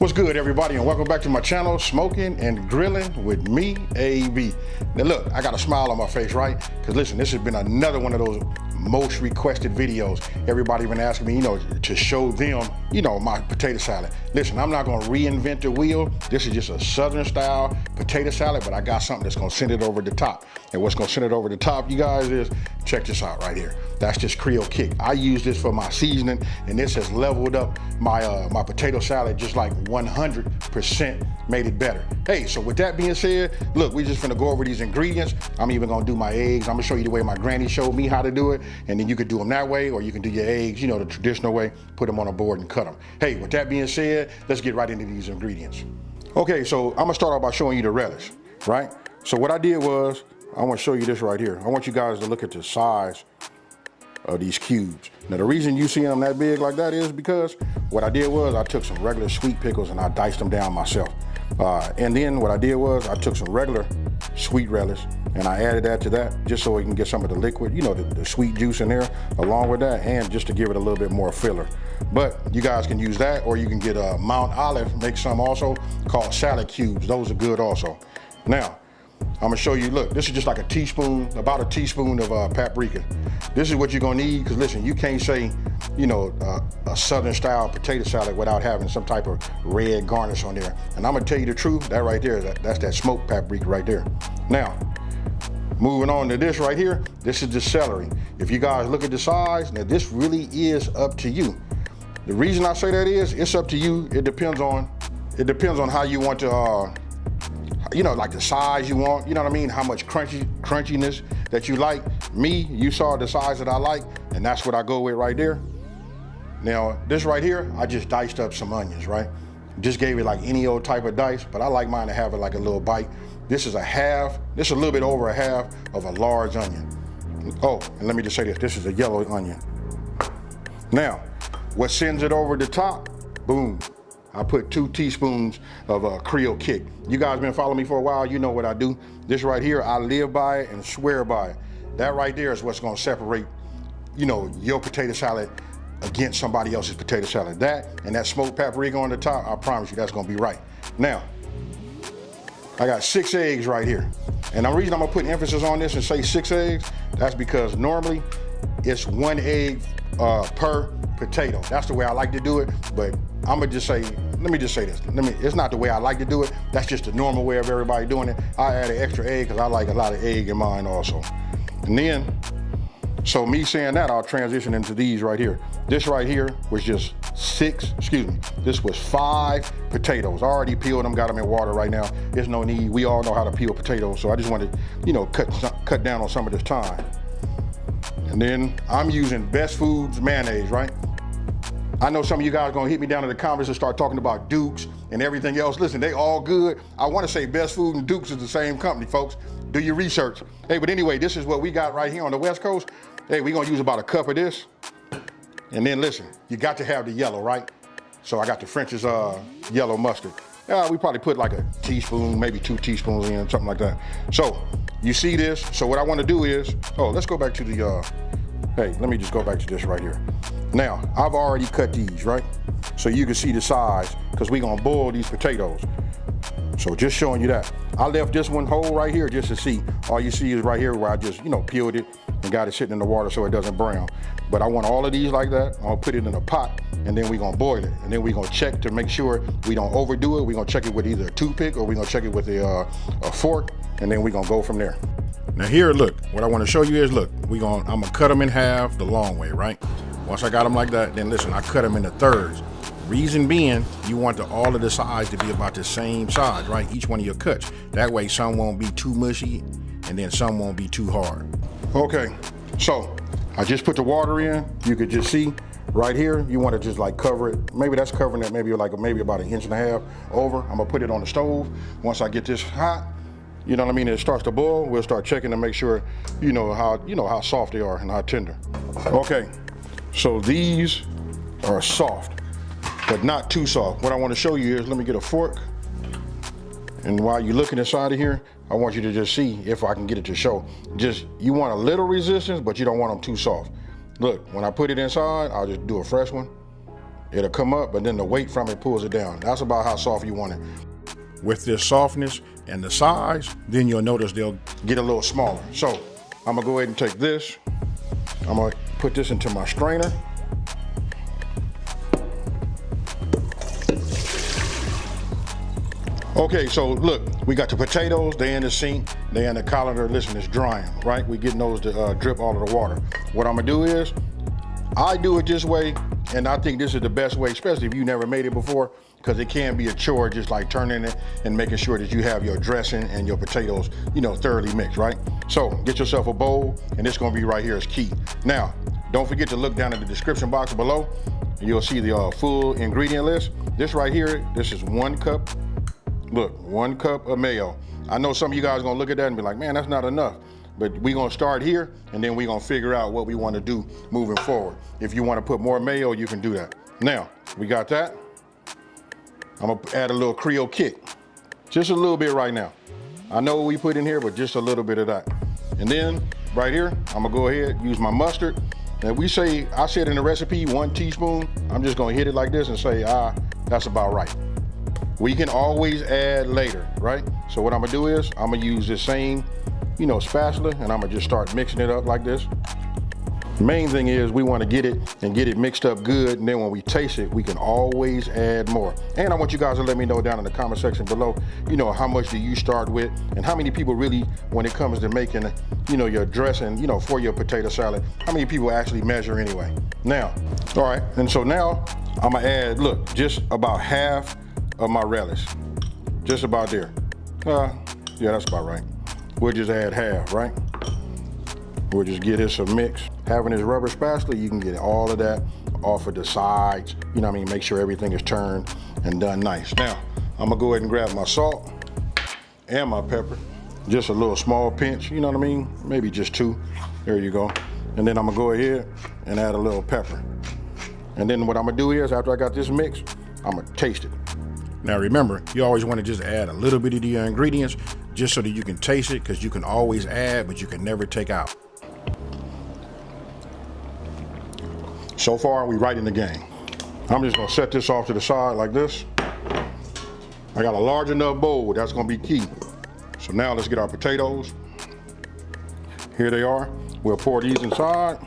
What's good, everybody, and welcome back to my channel, Smoking and Grilling with me, AB. Now look, I got a smile on my face, right? Because listen, this has been another one of those most requested videos. Everybody been asking me, to show them, my potato salad. Listen, I'm not gonna reinvent the wheel. This is just a Southern style potato salad, but I got something that's gonna send it over the top. And what's gonna send it over the top, you guys, is, check this out right here. That's just Creole Kick. I use this for my seasoning, and this has leveled up my my potato salad just like 100%, made it better. Hey, so with that being said, look, we just gonna go over these ingredients. I'm even gonna do my eggs. I'm gonna show you the way my granny showed me how to do it, and then you could do them that way, or you can do your eggs, the traditional way, put them on a board and cut them. Hey, with that being said, let's get right into these ingredients. Okay, so I'm gonna start off by showing you the relish, right? So what I did was, I want to show you this right here. I want you guys to look at the size of these cubes. Now the reason you see them that big like that is because what I did was I took some regular sweet pickles and I diced them down myself. And then what I did was I took some regular sweet relish and I added that to that just so we can get some of the liquid, the sweet juice in there along with that, and just to give it a little bit more filler. But you guys can use that, or you can get Mount Olive, make some also called salad cubes. Those are good also. Now, I'm gonna show you, look, this is just like a teaspoon, about a teaspoon of paprika. This is what you're gonna need, because listen, you can't say, a Southern style potato salad without having some type of red garnish on there. And I'm gonna tell you the truth, that right there, that's that smoked paprika right there. Now, moving on to this right here, this is the celery. If you guys look at the size, now this really is up to you. The reason I say that is, it's up to you. It depends on how you want to, like the size you want, what I mean? How much crunchiness that you like. Me, you saw the size that I like, and that's what I go with right there. Now, this right here, I just diced up some onions, right? Just gave it like any old type of dice, but I like mine to have it like a little bite. This is a little bit over a half of a large onion. Oh, and let me just say this is a yellow onion. Now, what sends it over the top, boom. I put 2 teaspoons of Creole Kick. You guys been following me for a while, you know what I do. This right here, I live by it and swear by it. That right there is what's gonna separate, your potato salad against somebody else's potato salad. That and that smoked paprika on the top, I promise you that's gonna be right. Now, I got 6 eggs right here. And the reason I'm gonna put emphasis on this and say 6 eggs, that's because normally it's 1 egg per potato. That's the way I like to do it, but I'm gonna just say, let me just say this. It's not the way I like to do it. That's just the normal way of everybody doing it. I add an extra egg because I like a lot of egg in mine also. And then, so me saying that, I'll transition into these right here. This right here was just this was 5 potatoes. I already peeled them, got them in water right now. There's no need, we all know how to peel potatoes, so I just wanted, cut down on some of this time. And then I'm using Best Foods mayonnaise, right? I know some of you guys are gonna hit me down in the comments and start talking about Dukes and everything else. Listen, they all good. I wanna say Best Food and Dukes is the same company, folks. Do your research. Hey, but anyway, this is what we got right here on the West Coast. Hey, we're gonna use about a cup of this. And then listen, you got to have the yellow, right? So I got the French's yellow mustard. We probably put like a teaspoon, maybe 2 teaspoons in, something like that. So you see this, so what I wanna do is, let's go back to the, hey, let me just go back to this right here. Now, I've already cut these, right? So you can see the size, because we're gonna boil these potatoes. So just showing you that. I left this one whole right here just to see. All you see is right here where I just, peeled it and got it sitting in the water so it doesn't brown. But I want all of these like that. I'll put it in a pot, and then we're gonna boil it. And then we're gonna check to make sure we don't overdo it. We're gonna check it with either a toothpick, or we're gonna check it with a fork, and then we're gonna go from there. Now here, look, what I wanna show you is, look, I'm gonna cut them in half the long way, right? Once I got them like that, then listen, I cut them into thirds. Reason being, you want all of the sides to be about the same size, right? Each one of your cuts. That way some won't be too mushy, and then some won't be too hard. Okay, so I just put the water in. You could just see right here, you want to just like cover it. Maybe that's covering it maybe about 1.5 inches over. I'm gonna put it on the stove. Once I get this hot, it starts to boil, we'll start checking to make sure, how soft they are and how tender. Okay, so these are soft, but not too soft. What I want to show you is, let me get a fork. And while you're looking inside of here, I want you to just see if I can get it to show. You want a little resistance, but you don't want them too soft. Look, when I put it inside, I'll just do a fresh one. it'll come up, but then the weight from it pulls it down. That's about how soft you want it. With this softness and the size, then you'll notice they'll get a little smaller. So I'm gonna go ahead and take this. I'm gonna put this into my strainer. Okay, so look, we got the potatoes, they in the sink, they in the colander. Listen, it's drying, right? We're getting those to drip all of the water. What I'm gonna do is, I do it this way, and I think this is the best way, especially if you never made it before, because it can be a chore just like turning it and making sure that you have your dressing and your potatoes, you know, thoroughly mixed, right? So get yourself a bowl, and it's gonna be right here is key. Now, don't forget to look down in the description box below, and you'll see the full ingredient list. This right here, this is 1 cup. Look, 1 cup of mayo. I know some of you guys are gonna look at that and be like, man, that's not enough. But we're gonna start here, and then we're gonna figure out what we wanna do moving forward. If you wanna put more mayo, you can do that. Now, we got that. I'm gonna add a little Creole kick. Just a little bit right now. I know what we put in here, but just a little bit of that. And then, right here, I'm gonna go ahead, use my mustard. And I said in the recipe, 1 teaspoon. I'm just gonna hit it like this and say, that's about right. We can always add later, right? So what I'm gonna do is, I'm gonna use this same, you know, spatula, and I'm gonna just start mixing it up like this. The main thing is we wanna get it mixed up good, and then when we taste it, we can always add more. And I want you guys to let me know down in the comment section below, you know, how much do you start with, and how many people really, when it comes to making, you know, your dressing, you know, for your potato salad, how many people actually measure anyway? Now, all right, and so now, I'm gonna add, look, just about half of my relish, just about there. Yeah, that's about right. We'll just add half, right? We'll just get this a mix. Having this rubber spatula, you can get all of that off of the sides. You know what I mean? Make sure everything is turned and done nice. Now, I'm gonna go ahead and grab my salt and my pepper. Just a little small pinch, you know what I mean? Maybe just 2, there you go. And then I'm gonna go ahead and add a little pepper. And then what I'm gonna do is, after I got this mix, I'm gonna taste it. Now remember, you always want to just add a little bit of the ingredients just so that you can taste it, because you can always add, but you can never take out. So far, we right in the game. I'm just gonna set this off to the side like this. I got a large enough bowl, that's gonna be key. So now let's get our potatoes. Here they are. We'll pour these inside.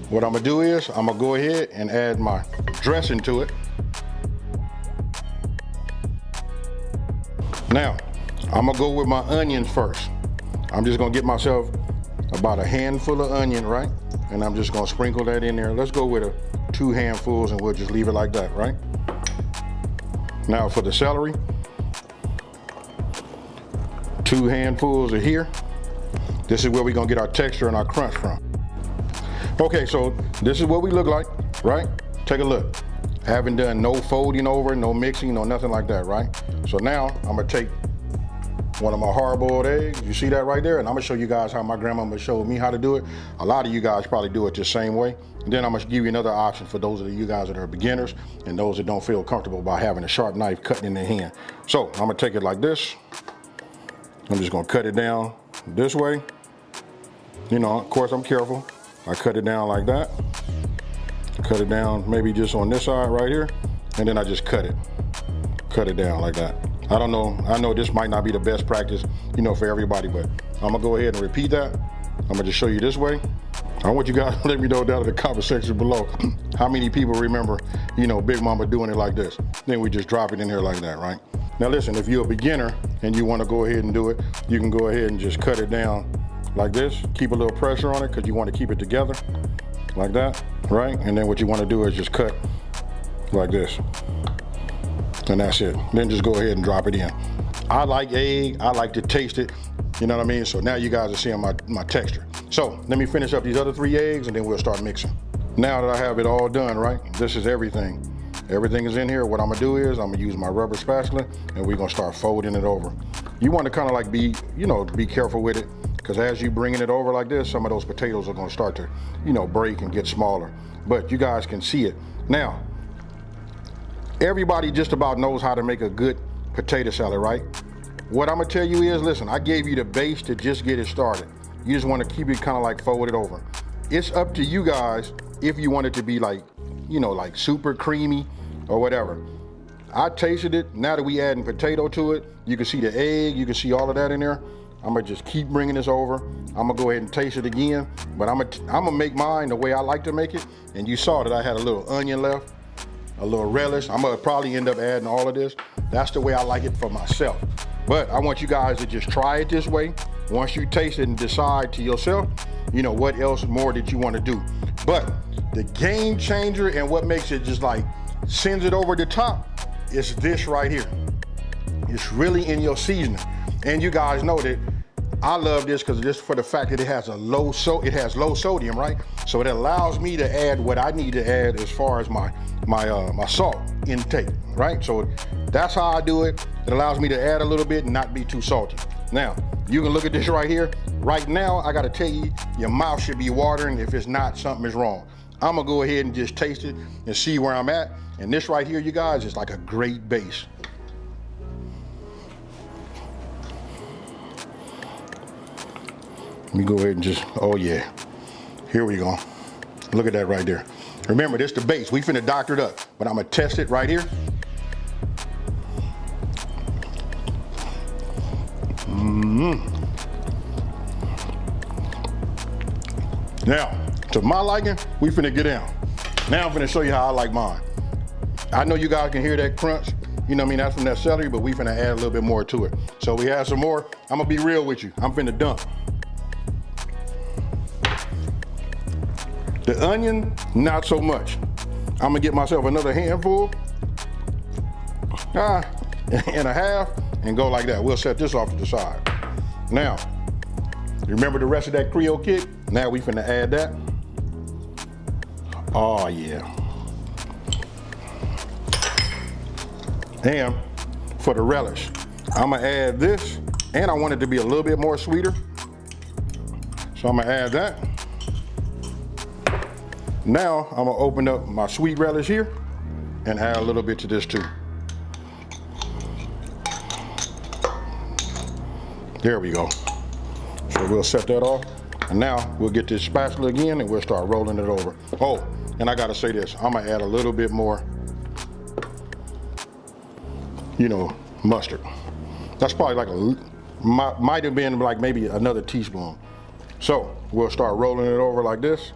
What I'm gonna do is, I'm gonna go ahead and add my dressing to it. Now, I'm gonna go with my onions first. I'm just gonna get myself about a handful of onion, right? And I'm just gonna sprinkle that in there. Let's go with 2 handfuls, and we'll just leave it like that, right? Now for the celery, 2 handfuls of here. This is where we're gonna get our texture and our crunch from. Okay, so this is what we look like, right? Take a look. I haven't done no folding over, no mixing, no nothing like that, right? So now I'm gonna take one of my hard-boiled eggs. You see that right there? And I'm gonna show you guys how my grandmama showed me how to do it. A lot of you guys probably do it the same way. And then I'm gonna give you another option for those of you guys that are beginners and those that don't feel comfortable by having a sharp knife cutting in their hand. So I'm gonna take it like this. I'm just gonna cut it down this way. You know, of course I'm careful. I cut it down like that. Cut it down maybe just on this side right here, and then I just cut it down like that. I don't know, I know this might not be the best practice, you know, for everybody, but I'm gonna go ahead and repeat that. I'm gonna just show you this way. I want you guys to let me know down in the comment section below how many people remember, you know, Big Mama doing it like this. Then we just drop it in here like that, right? Now listen, if you're a beginner and you wanna go ahead and do it, you can go ahead and just cut it down like this. Keep a little pressure on it because you wanna keep it together like that, right? And then what you wanna do is just cut like this. And that's it. Then just go ahead and drop it in. I like egg, I like to taste it, you know what I mean? So now you guys are seeing my texture. So let me finish up these other 3 eggs and then we'll start mixing. Now that I have it all done, right? This is everything. Everything is in here. What I'm gonna do is I'm gonna use my rubber spatula and we're gonna start folding it over. You wanna kinda like be careful with it, because as you bringing it over like this, some of those potatoes are gonna start to, break and get smaller. But you guys can see it. Now, everybody just about knows how to make a good potato salad, right? What I'm gonna tell you is, listen, I gave you the base to just get it started. You just wanna keep it kinda like folded over. It's up to you guys if you want it to be like you know, like super creamy or whatever. I tasted it. Now that we adding potato to it, you can see the egg, you can see all of that in there. I'm gonna just keep bringing this over. I'm gonna go ahead and taste it again, but I'm gonna make mine the way I like to make it. And you saw that I had a little onion left, a little relish. I'm gonna probably end up adding all of this. That's the way I like it for myself. But I want you guys to just try it this way. Once you taste it and decide to yourself, you know, what else more did you want to do. But the game changer and what makes it just like sends it over the top is this right here. It's really in your seasoning. And you guys know that I love this because just for the fact that it has low sodium, right? So it allows me to add what I need to add as far as my salt intake, right? So that's how I do it. It allows me to add a little bit and not be too salty. Now, you can look at this right here. Right now, I gotta tell you, your mouth should be watering. If it's not, something is wrong. I'm gonna go ahead and just taste it and see where I'm at. And this right here, you guys, is like a great base. Let me go ahead and just, oh yeah. Here we go. Look at that right there. Remember, this the base. We finna doctor it up, but I'm gonna test it right here. Now, to my liking, we finna get down. Now I'm finna show you how I like mine. I know you guys can hear that crunch. You know what I mean? That's from that celery, but we finna add a little bit more to it. So we add some more. I'm gonna be real with you. I'm finna dump. The onion, not so much. I'm gonna get myself another handful, and a half, and go like that. We'll set this off to the side. Now, remember the rest of that Creole kick? Now we finna add that. Oh yeah. And for the relish, I'm gonna add this, and I want it to be a little bit more sweeter. So I'm gonna add that. Now I'm gonna open up my sweet relish here and add a little bit to this too. There we go. So we'll set that off. And now we'll get this spatula again and we'll start rolling it over. Oh, and I gotta say this, I'm gonna add a little bit more, you know, mustard. That's probably like might have been like maybe another teaspoon. So we'll start rolling it over like this.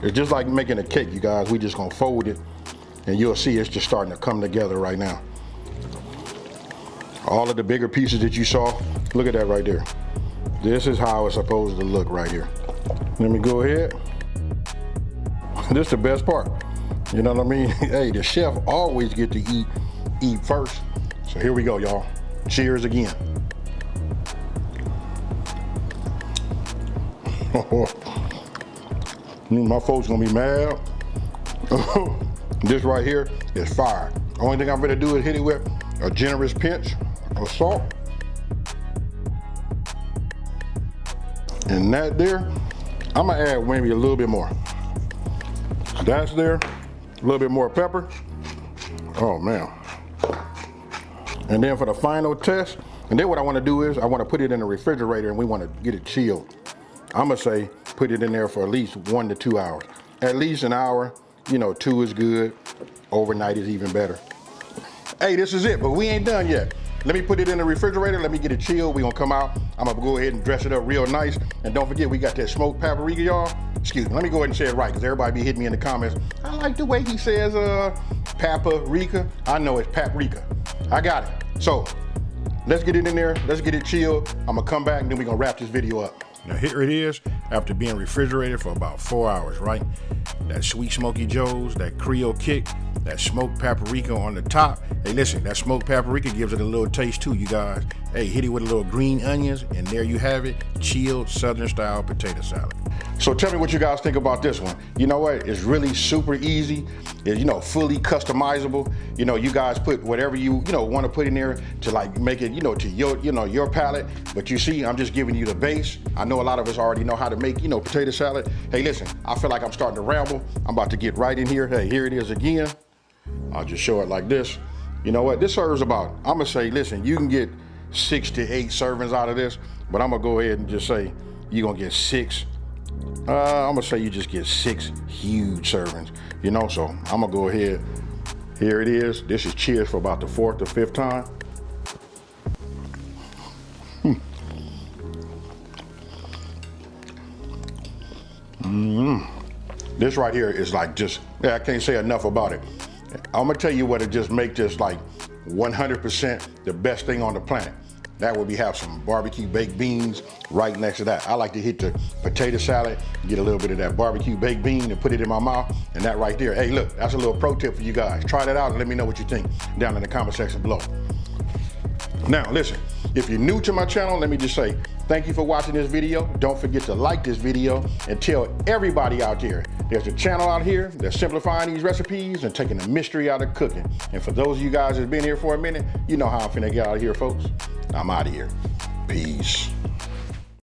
It's just like making a cake, you guys. We just gonna fold it and you'll see it's just starting to come together right now. All of the bigger pieces that you saw, look at that right there. This is how it's supposed to look right here. Let me go ahead. This is the best part. You know what I mean? Hey, the chef always get to eat first. So here we go, y'all. Cheers again. My folks gonna be mad. This right here is fire. Only thing I'm gonna do is hit it with a generous pinch of salt. And that there, I'm gonna add maybe a little bit more. That's there, a little bit more pepper. Oh man. And then for the final test, and then what I wanna do is I wanna put it in the refrigerator and we wanna get it chilled. I'm gonna say put it in there for at least 1 to 2 hours. At least an hour, you know, 2 is good. Overnight is even better. Hey, this is it, but we ain't done yet. Let me put it in the refrigerator, let me get it chilled. We gonna come out, I'm gonna go ahead and dress it up real nice. And don't forget, we got that smoked paprika, y'all. Excuse me, let me go ahead and say it right, because everybody be hitting me in the comments. I like the way he says paprika. I know it's paprika. I got it. So, let's get it in there, let's get it chilled. I'm gonna come back and then we gonna wrap this video up. Now here it is, after being refrigerated for about 4 hours, right? That sweet smoky joes, that Creole kick, that smoked paprika on the top. Hey listen, that smoked paprika gives it a little taste too, you guys. Hey, hit it with a little green onions, and there you have it, chilled Southern style potato salad. So tell me what you guys think about this one. You know what, it's really super easy. It's, you know, fully customizable. You know, you guys put whatever you want to put in there to like make it, to your palate. But you see, I'm just giving you the base. I know a lot of us already know how to make, potato salad. Hey, listen, I feel like I'm starting to ramble. I'm about to get right in here. Hey, here it is again. I'll just show it like this. You know what, this serves about, I'm gonna say, listen, you can get 6 to 8 servings out of this, but I'm gonna go ahead and just say you're gonna get 6 I'm gonna say you just get 6 huge servings, you know, so I'm gonna go ahead. Here it is. This is cheers for about the 4th or 5th time. This right here is like just, I can't say enough about it. I'm gonna tell you what it just make this like 100% the best thing on the planet. That would be have some barbecue baked beans right next to that. I like to hit the potato salad, get a little bit of that barbecue baked bean and put it in my mouth, and that right there. Hey, look, that's a little pro tip for you guys. Try that out and let me know what you think down in the comment section below. Now, listen, if you're new to my channel, let me just say, thank you for watching this video. Don't forget to like this video and tell everybody out there, there's a channel out here that's simplifying these recipes and taking the mystery out of cooking. And for those of you guys that's been here for a minute, you know how I'm finna get out of here, folks. I'm out of here. Peace.